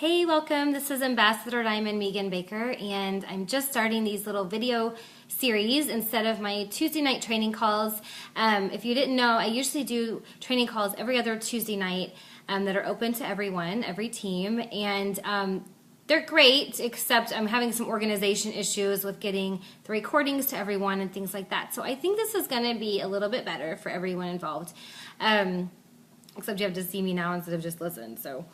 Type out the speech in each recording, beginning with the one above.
Hey, welcome. This is Ambassador Diamond Megan Baker, and I'm just starting these little video series instead of my Tuesday night training calls. If you didn't know, I usually do training calls every other Tuesday night that are open to everyone, every team, and they're great, except I'm having some organization issues with getting the recordings to everyone and things like that. So I think this is going to be a little bit better for everyone involved, except you have to see me now instead of just listen. So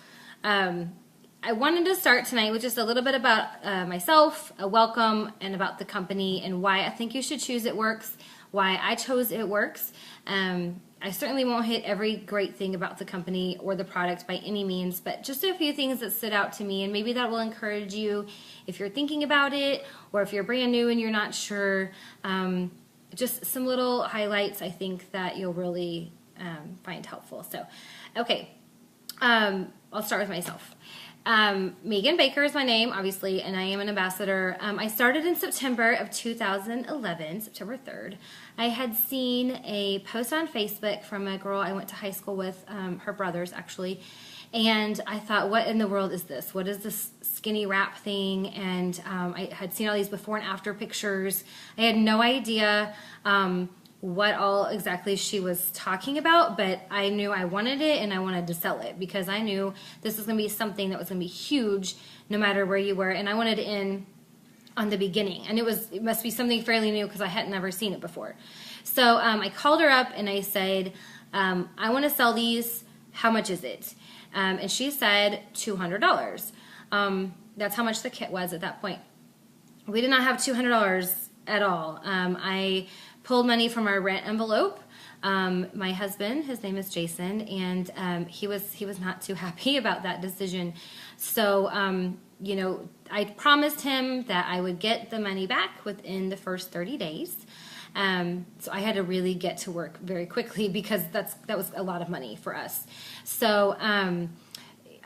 I wanted to start tonight with just a little bit about myself, a welcome, and about the company and why I think you should choose It Works, why I chose It Works. I certainly won't hit every great thing about the company or the product by any means, but just a few things that stood out to me, and maybe that will encourage you if you're thinking about it or if you're brand new and you're not sure. Just some little highlights I think that you'll really find helpful. So, okay, I'll start with myself. Megan Baker is my name, obviously, and I am an ambassador. I started in September of 2011, September 3rd. I had seen a post on Facebook from a girl I went to high school with, her brothers actually, and I thought, what in the world is this? What is this skinny wrap thing? And I had seen all these before and after pictures. I had no idea what all exactly she was talking about, but I knew I wanted it and I wanted to sell it because I knew this was going to be something that was going to be huge no matter where you were, and I wanted it in on the beginning, and it must be something fairly new because I had never seen it before. So I called her up and I said, I want to sell these, how much is it? And she said $200. That's how much the kit was at that point. We did not have $200 at all. I pulled money from our rent envelope. My husband, his name is Jason, and he was not too happy about that decision. So, I promised him that I would get the money back within the first 30 days. So I had to really get to work very quickly because that was a lot of money for us. So,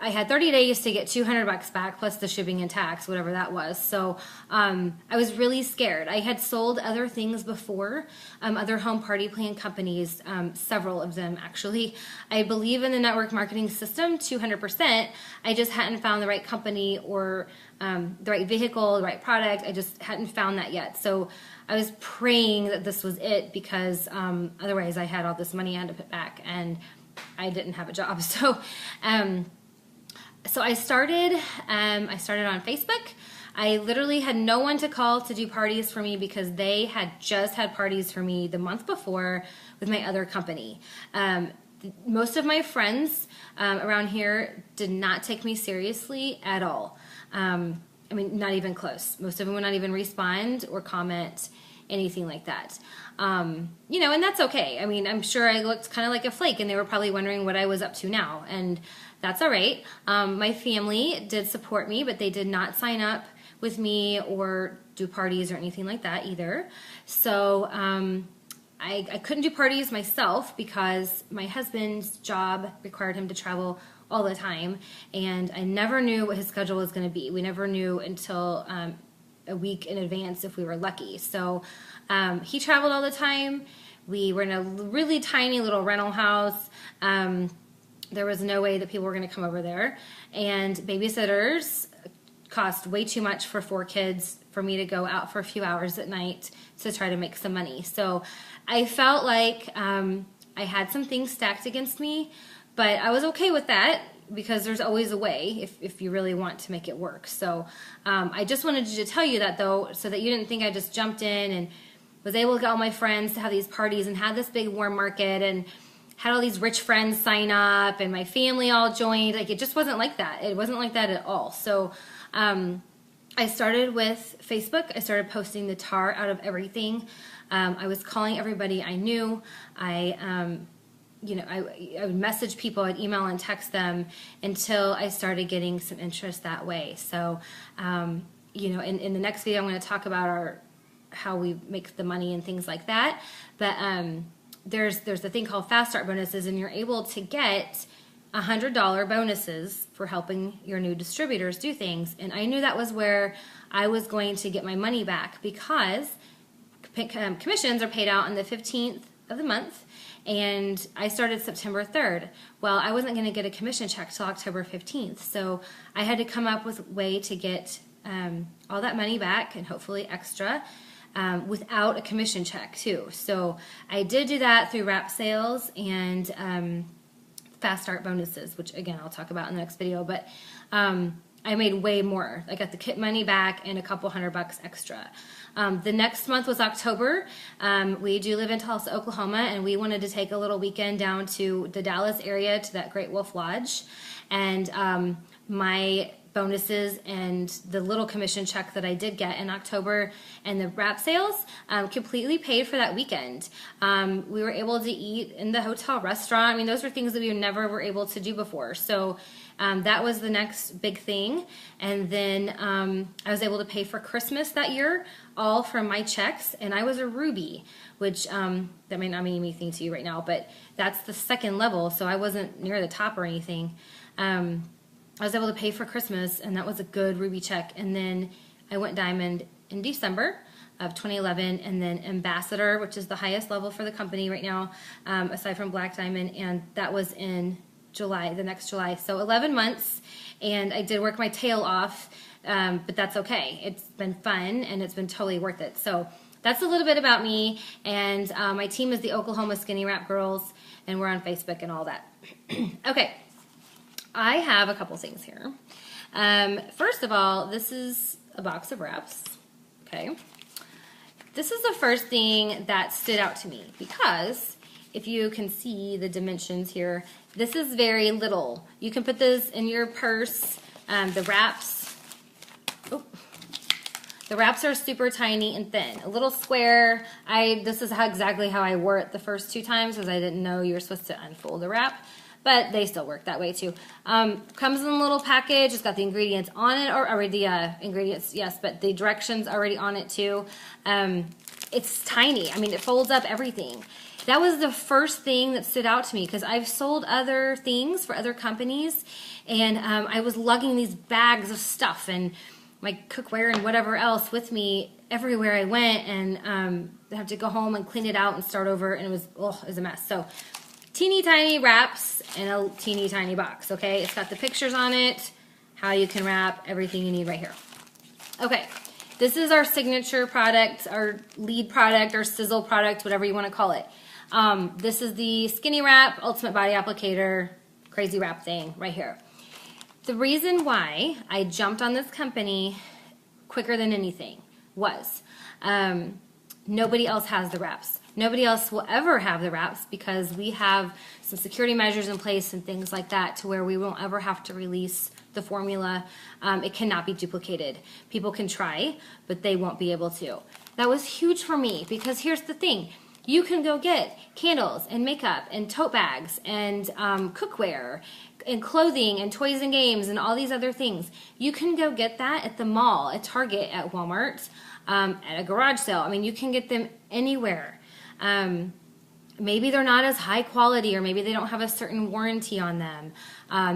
I had 30 days to get $200 back plus the shipping and tax, whatever that was. So I was really scared. I had sold other things before, other home party plan companies, several of them actually. I believe in the network marketing system 200%. I just hadn't found the right company or the right vehicle, the right product. I just hadn't found that yet. So I was praying that this was it because otherwise I had all this money I had to put back and I didn't have a job. So I started on Facebook. I literally had no one to call to do parties for me because they had just had parties for me the month before with my other company. Most of my friends around here did not take me seriously at all. Not even close. Most of them would not even respond or comment, anything like that. And that's okay. I'm sure I looked kind of like a flake and they were probably wondering what I was up to now, and that's all right. My family did support me, but they did not sign up with me or do parties or anything like that either. So I couldn't do parties myself because my husband's job required him to travel all the time, and I never knew what his schedule was going to be. We never knew until a week in advance if we were lucky. So he traveled all the time. We were in a really tiny little rental house. There was no way that people were going to come over there. And babysitters cost way too much for 4 kids for me to go out for a few hours at night to try to make some money. So I felt like I had some things stacked against me, but I was okay with that because there's always a way if you really want to make it work. So I just wanted to tell you that, though, so that you didn't think I just jumped in and was able to get all my friends to have these parties and had this big warm market and had all these rich friends sign up and my family all joined. Like, it just wasn't like that. It wasn't like that at all. So I started with Facebook. I started posting the tar out of everything. I was calling everybody I knew. I would message people, I'd email and text them until I started getting some interest that way. So, in the next video, I'm going to talk about how we make the money and things like that. But there's a thing called Fast Start bonuses, and you're able to get $100 bonuses for helping your new distributors do things. And I knew that was where I was going to get my money back because commissions are paid out on the 15th of the month, and I started September 3rd. Well, I wasn't going to get a commission check till October 15th, so I had to come up with a way to get all that money back and hopefully extra without a commission check too. So I did do that through wrap sales and fast start bonuses, which again I'll talk about in the next video, but I made way more. I got the kit money back and a couple $100 extra. The next month was October. We do live in Tulsa, Oklahoma, and we wanted to take a little weekend down to the Dallas area to that Great Wolf Lodge. And my bonuses and the little commission check that I did get in October and the wrap sales completely paid for that weekend. We were able to eat in the hotel restaurant. I mean, those were things that we never were able to do before. So that was the next big thing. And then I was able to pay for Christmas that year, all from my checks. And I was a Ruby, which that may not mean anything to you right now, but that's the second level. So I wasn't near the top or anything. I was able to pay for Christmas, and that was a good Ruby check. And then I went Diamond in December of 2011, and then Ambassador, which is the highest level for the company right now, aside from Black Diamond, and that was in July, the next July. So 11 months, and I did work my tail off, but that's okay. It's been fun, and it's been totally worth it. So that's a little bit about me, and my team is the Oklahoma Skinny Wrap Girls, and we're on Facebook and all that. Okay. I have a couple things here. First of all, this is a box of wraps, okay? This is the first thing that stood out to me because if you can see the dimensions here, this is very little. You can put this in your purse. The wraps are super tiny and thin, a little square. This is exactly how I wore it the first 2 times because I didn't know you were supposed to unfold the wrap. But they still work that way too. Comes in a little package. It's got the ingredients on it, or already the ingredients, yes, but the directions already on it too. It's tiny. I mean, it folds up everything. That was the first thing that stood out to me because I've sold other things for other companies, and I was lugging these bags of stuff and my cookware and whatever else with me everywhere I went, and I had to go home and clean it out and start over, and it was a mess. So teeny tiny wraps in a teeny tiny box, okay? It's got the pictures on it, how you can wrap, everything you need right here. Okay, this is our signature product, our lead product, our sizzle product, whatever you want to call it. This is the Skinny Wrap Ultimate Body Applicator crazy wrap thing right here. The reason why I jumped on this company quicker than anything was nobody else has the wraps. Nobody else will ever have the wraps because we have some security measures in place and things like that to where we won't ever have to release the formula. It cannot be duplicated. People can try, but they won't be able to. That was huge for me because here's the thing. You can go get candles and makeup and tote bags and cookware and clothing and toys and games and all these other things. You can go get that at the mall, at Target, at Walmart, at a garage sale. I mean, you can get them anywhere. Maybe they're not as high quality, or maybe they don't have a certain warranty on them.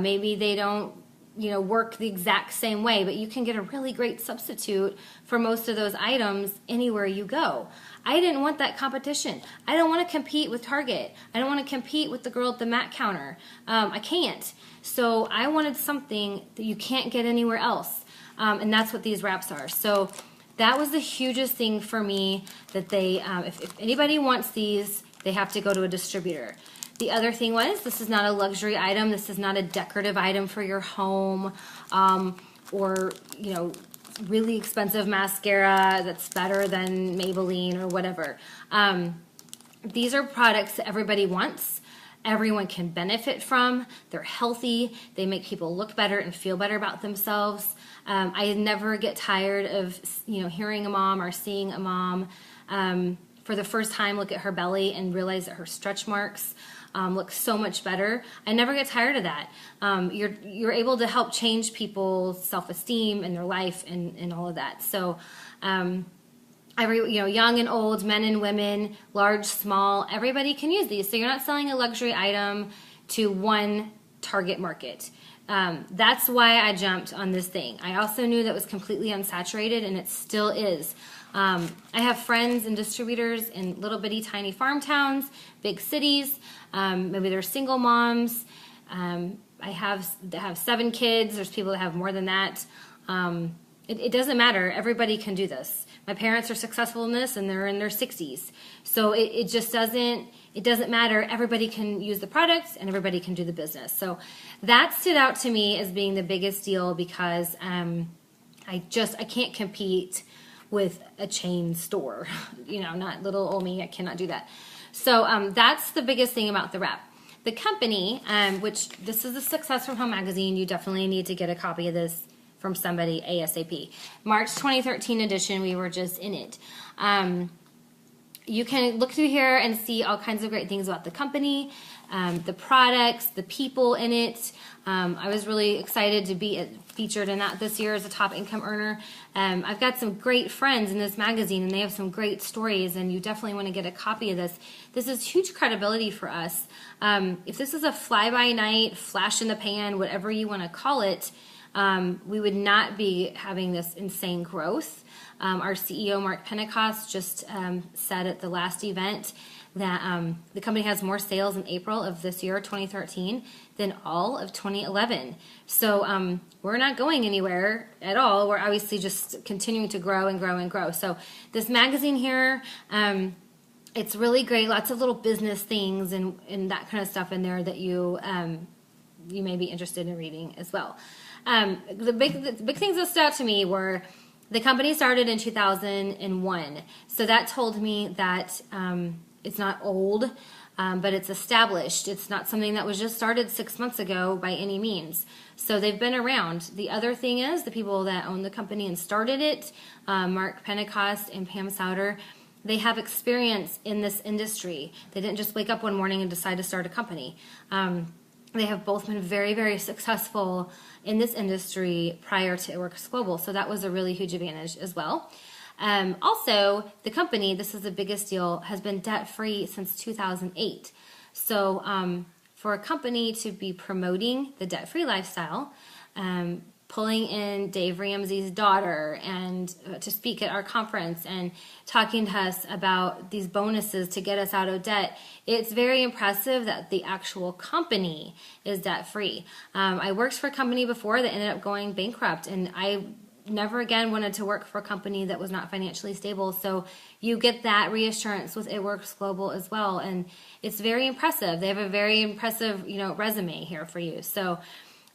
Maybe they don't, work the exact same way, but you can get a really great substitute for most of those items anywhere you go. I didn't want that competition. I don't want to compete with Target. I don't want to compete with the girl at the mat counter. I can't. So I wanted something that you can't get anywhere else. And that's what these wraps are. So that was the hugest thing for me, that they, if anybody wants these, they have to go to a distributor. The other thing was, this is not a luxury item. This is not a decorative item for your home, or, really expensive mascara that's better than Maybelline or whatever. These are products that everybody wants. Everyone can benefit from. They're healthy. They make people look better and feel better about themselves. I never get tired of, hearing a mom or seeing a mom for the first time look at her belly and realize that her stretch marks look so much better. I never get tired of that. You're able to help change people's self-esteem and their life and all of that. So young and old, men and women, large, small, everybody can use these. So you're not selling a luxury item to one target market. That's why I jumped on this thing. I also knew that it was completely unsaturated, and it still is. I have friends and distributors in little bitty tiny farm towns, big cities. Maybe they're single moms. I have 7 kids. There's people that have more than that. It doesn't matter. Everybody can do this. My parents are successful in this, and they're in their 60s. So it just doesn't matter. Everybody can use the products, and everybody can do the business. So that stood out to me as being the biggest deal because I can't compete with a chain store. Not little old me. I cannot do that. So that's the biggest thing about the wrap. The company, which this is a Success from Home magazine, you definitely need to get a copy of this from somebody ASAP. March 2013 edition, we were just in it. You can look through here and see all kinds of great things about the company, the products, the people in it. I was really excited to be featured in that this year as a top income earner. I've got some great friends in this magazine, and they have some great stories, and you definitely want to get a copy of this. This is huge credibility for us. If this is a fly-by-night, flash in the pan, whatever you want to call it, we would not be having this insane growth. Our CEO, Mark Pentecost, just said at the last event that the company has more sales in April of this year, 2013, than all of 2011. So we're not going anywhere at all. We're obviously just continuing to grow and grow and grow. So this magazine here, it's really great. Lots of little business things and that kind of stuff in there that you may be interested in reading as well. The big things that stood out to me were the company started in 2001. So that told me that it's not old, but it's established. It's not something that was just started 6 months ago by any means. So they've been around. The other thing is the people that own the company and started it, Mark Pentecost and Pam Souter, they have experience in this industry. They didn't just wake up one morning and decide to start a company. They have both been very, very successful in this industry prior to It Works Global. So that was a really huge advantage as well. Also, the company, this is the biggest deal, has been debt-free since 2008. So for a company to be promoting the debt-free lifestyle, pulling in Dave Ramsey's daughter and to speak at our conference and talking to us about these bonuses to get us out of debt, it's very impressive that the actual company is debt-free. I worked for a company before that ended up going bankrupt, and I never again wanted to work for a company that was not financially stable. So you get that reassurance with It Works Global as well, and it's very impressive. They have a very impressive, resume here for you. So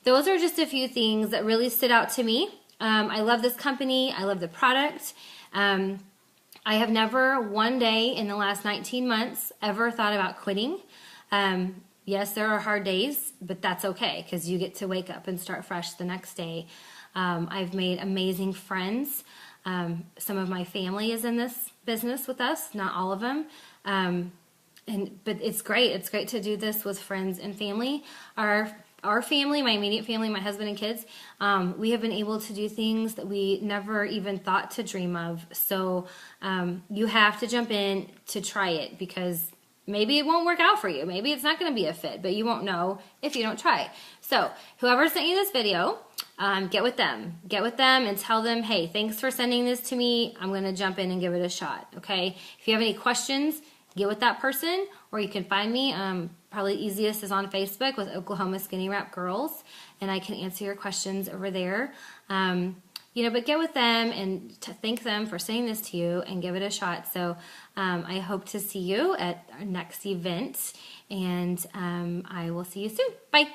those are just a few things that really stood out to me. I love this company. I love the product. I have never one day in the last 19 months ever thought about quitting. Yes, there are hard days, but that's okay because you get to wake up and start fresh the next day. I've made amazing friends. Some of my family is in this business with us, not all of them. But it's great. It's great to do this with friends and family. Our family, my immediate family, my husband and kids, we have been able to do things that we never even thought to dream of. So you have to jump in to try it because maybe it won't work out for you. Maybe it's not going to be a fit, but you won't know if you don't try. So whoever sent you this video, get with them. Get with them and tell them, hey, thanks for sending this to me. I'm going to jump in and give it a shot, okay? If you have any questions, get with that person, or you can find me. Probably easiest is on Facebook with Oklahoma Skinny Wrap Girls, and I can answer your questions over there. But get with them and to thank them for saying this to you and give it a shot. So I hope to see you at our next event, and I will see you soon. Bye.